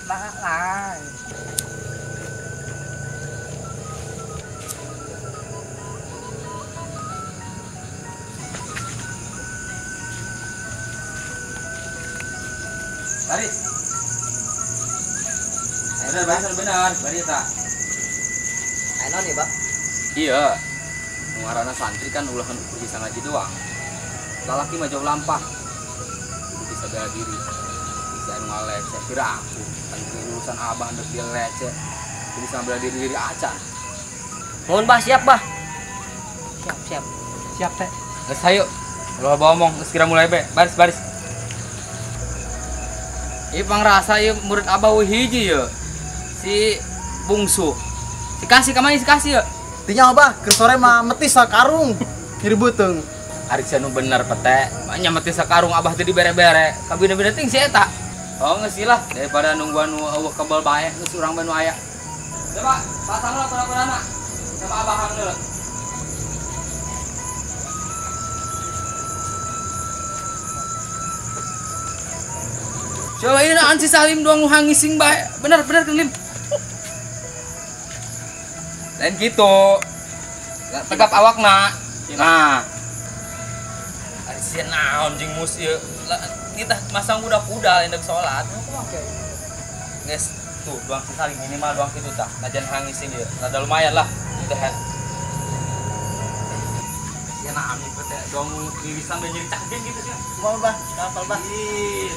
lại. Bari. Bener, bener, bari tak. Ayo nih, Bang. Iya. Ngaranna santri kan ulahan bisa ngaji doang. Lalaki mah jauh lampah. Kudu bisa bela diri. Bisa anu ngaleceh kira aku. Santri lulusan abah hendak dia leceh. Kudu bisa bela diri acan. Mohon Bah, siap Bah. Siap. Siap teh. Geus hayu. Kalau bawa omong geus kira mulai be. Baris. Ieu pangrasa ieu murid abah we hiji ye. Si bungsu. Dikasih ka mana dikasih ye? Tinya Abah, ke sore mah meti sakarung. Ngiri beuteung. Ari nu bener pete. Nya meti sakarung abah teh dibere-bere. Ka bina-bina ting si eta. Oh geus lah daripada nungguan nu eueuh kebal bae geus urang bae nu aya. Coba pasangna pada-padana. Sama abah hangeuleut. Coba ini anci Salim doang nu hangising bae. Bener Lim. Dan gitu. Tegap awakna. Nah. Ari sieun naon jeung mus ieu. Kita masang budak-budak hendak salat. Geus tuh doang si Salim minimal doang kitu tah. Kajian hangising ieu. Rada lumayan lah. Teh. Sieun naon ieu teh doang irisan dan nyeri cakjeng gitu sih. Mau Bah, kapal Bah.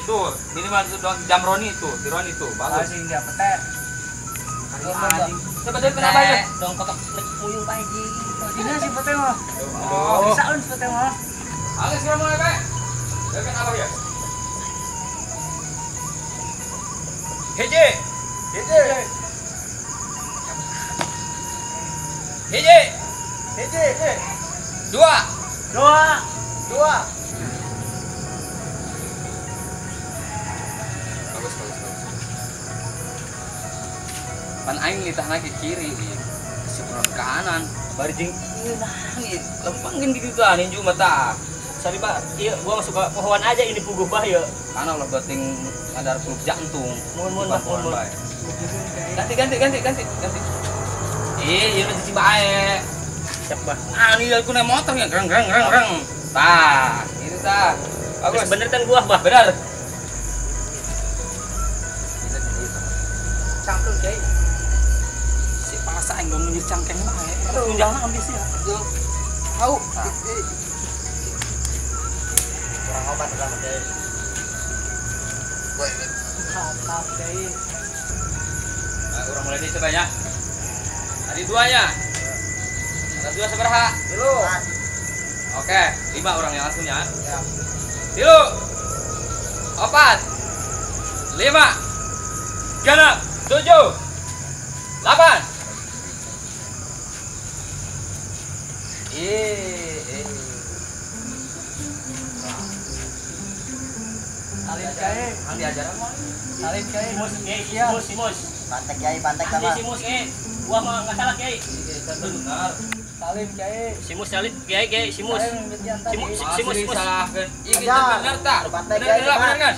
Tuh, minimal itu doang Jamroni tuh, Tironi tuh, bagus. Anjing dia pete. Anjing. Coba deh kenapa ya? Dong kotak puyuh Pak Haji. Dina si pete mah. Oh, Bisa un si pete mah. Alis kamu ya, Pak. Dekat apa ya? Hiji. Dua. Bagus. Pan aing litahna ke kiri, si kurang ke kanan. Bari jeung ieu nah ieu lempang geun di ditu ninju mata. Sorry Pak, iya gua masuk ke pohon aja ini puguh Bah ya. Kana ulah bating ngadar peluk jantung. Mohon Bah, mohon. Ganti. Ieu mah cici bae. Siap Bah. Ah, ini aku naik motor ya, greng. Tah, itu tah. Bagus. Bener kan gua Bah. Benar. Cangkel kiai. Si paksa aing dong nyir cangkeng bae. Aduh, jangan ambis ya. Tahu. Kurang obat lah deh. Mantap kiai. Nah, orang mulai nih coba ya. Tadi duanya. Ada dua sabaraha? 3. Oke, 5 orang yang langsung ya. 3. 4. 5. 6. 7. 8. Salim kiai. Ang diajaran mo. Salim kiai. Simus. Pantek sama. Simus gua mah enggak salah Kiai. Benar. Salim kiai. Simus salit Kiai Simus. Salim betian tadi. Simus. Salahkeun. Ieu Aja. bener tah. Pantek Bener kiai, Pak. kan?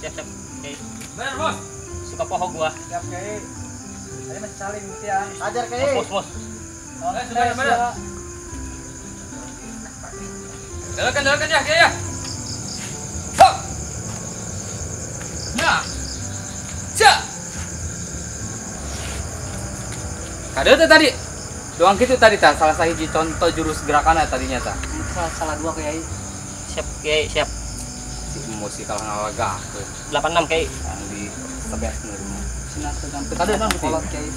Siap Kiai. Bener, Bos. Suka poho gua. Siap kiai. Tadi masih salim betian. Ajar Kiai. Bos. Bener. Dalakan ya, Kiai ya. Hop. Ya. Cak. Kadeu teh tadi. Doang gitu tadi tah salah sahiji contoh jurus gerakanna tadinya tah. Salah dua kiai. Siap Kiai, siap. Si emosi kalah ngalaga. 86 Kiai. Yang di sebes rumah. Sinar tegang. Kadeu naon kolot kiai.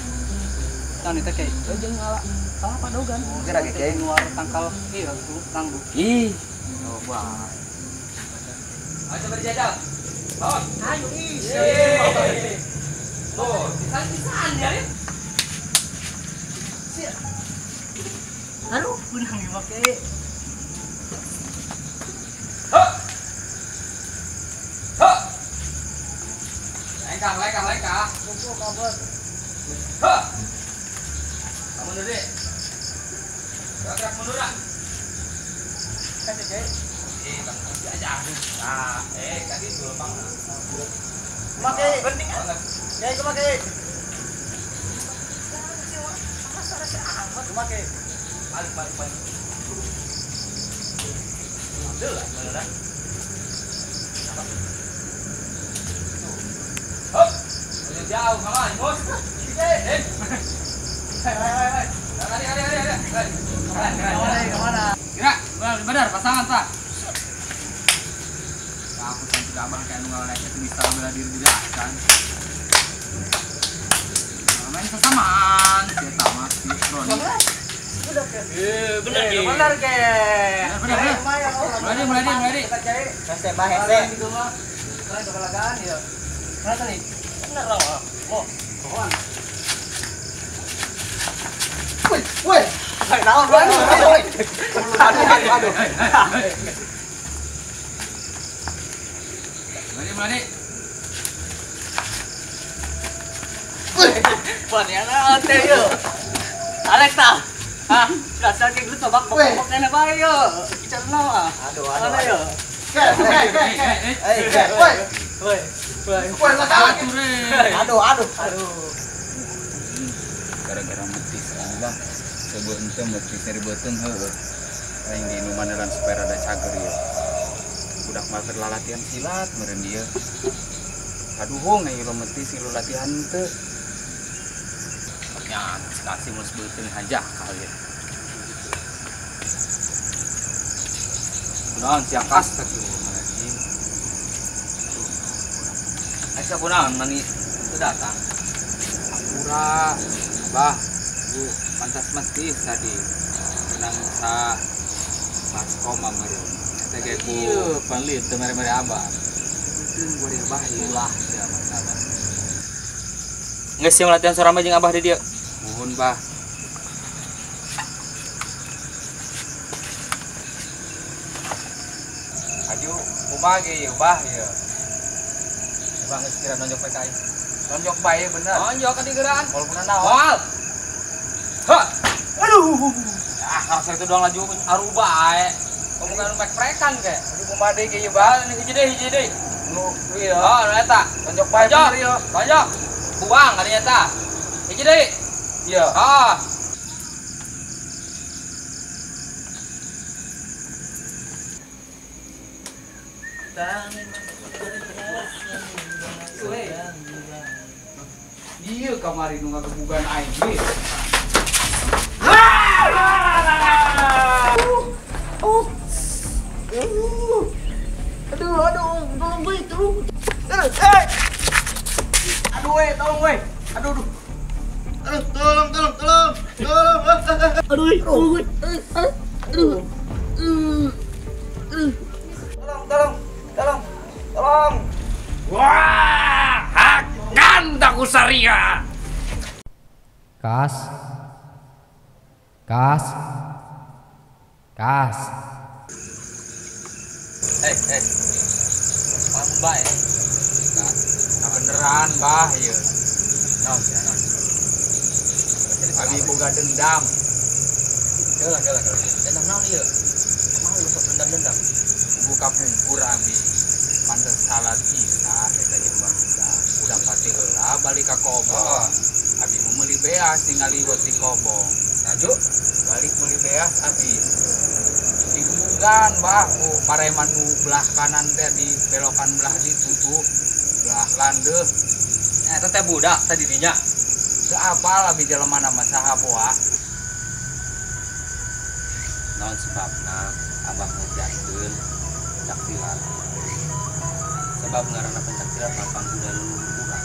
Nah, itu kiai. Jeung ngala. Salah padogan. Kira kiai. Luar tangkal ieu tangguh. Ih, Coba. ayo berjajal. Bawah. Ayo Tuh, pisan ya. Aduh, udah nggak pakai. Hop. Leka. Kumpul kabel. Hop. Kamu duduk. Gerak mundur lah. Kasih kiai. Kamu aja. Nah, tadi dulu bang. Kumake. Nyai kumake. Kumake. Balik. Ambil lah, mana? Hop. Jauh kawan, bos. Hai. Kemana? Kira, benar pasangan tak? Aku kan tidak abang kayak nunggal naik itu bisa bela diri juga kan? Main sesamaan, kita masih Ron. Bener ya. Benar ke? Mulai. Hese bah hese. Gitu mah. Kan kebalagaan ya. Mana nih? Bener lah. Oh, Pohon. Woi. Hai, naon bae. Aduh. Mulai. Pan ya naon teh yo. Alex tah. Hah, dasar ke geus tobak pokok nenek bae yo. Bicara naon? Aduh. Mana yo? Woi, aduh. Gara-gara mati bang sebelum itu mati dari beteng heueuh aing di nu maneran supaya rada cager ya budak mah keur latihan silat meureun dieu aduh ngai lo mati silu latihan teu Ya, kasih mus beteng aja kali ya. Kunaon siang kas tadi anjing. Aisyah kunaon mani teu datang. pura bah bu pantas mati tadi menang sa pas koma meureun teh ge ku panlit teu mere-mere abah beuteuh bari abah ilah ya masalah Geus siang latihan sorama jeung abah di dieu. mohon bah aju kumaha ge ieu bah ieu bang geus kira nonjok PKI nonjok bae bener Onjok ka digeran. walaupun naon Wal. Ha. Aduh. Ah, harus itu doang laju aruba ae. Kamu kan prek-prekan ke. di kumade ge ieu bah Ini hiji deui. nu ieu Oh, nu eta. nonjok bae Tonjok. bener ieu Tonjok. Buang kali eta. Hiji deui. iya Ah. iya kamari nu ngagebugan aing ge Tolong gue, tolong. Tolong gue. Aduh. Tolong. Tolong. Wah, akan taku saria. Kas. Kamu bae. nah beneran bah ieu naon ya naon abi boga dendam Geula. Dendam naon ieu? Kumaha lu sok dendam? buka pungkur abi mantes salat isa eta jeung barudak udah pati heula balik ka kobong abi mau meuli beas ningali weti kobong Naju. balik meuli beas abi digebugan bah ku pareman nu belah kanan teh di belokan belah ditu tuh belah landeuh Eta teh budak tadi dinya. teu apal abi jelema nama saha boa Naon sebabna abah ngajarkeun pencaksilat. Sebab ngaranna pencaksilat mah pangguda leluhur urang.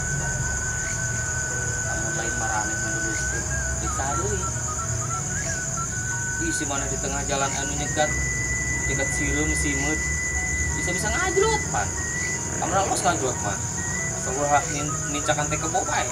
Lamun lain marane meneruskeun bisa deui. Isi mana di tengah jalan anu nyegat sireum simut bisa ngajrot pan. Kamera los ngajrot mah. Asal ulah nincakan teh kebo bae.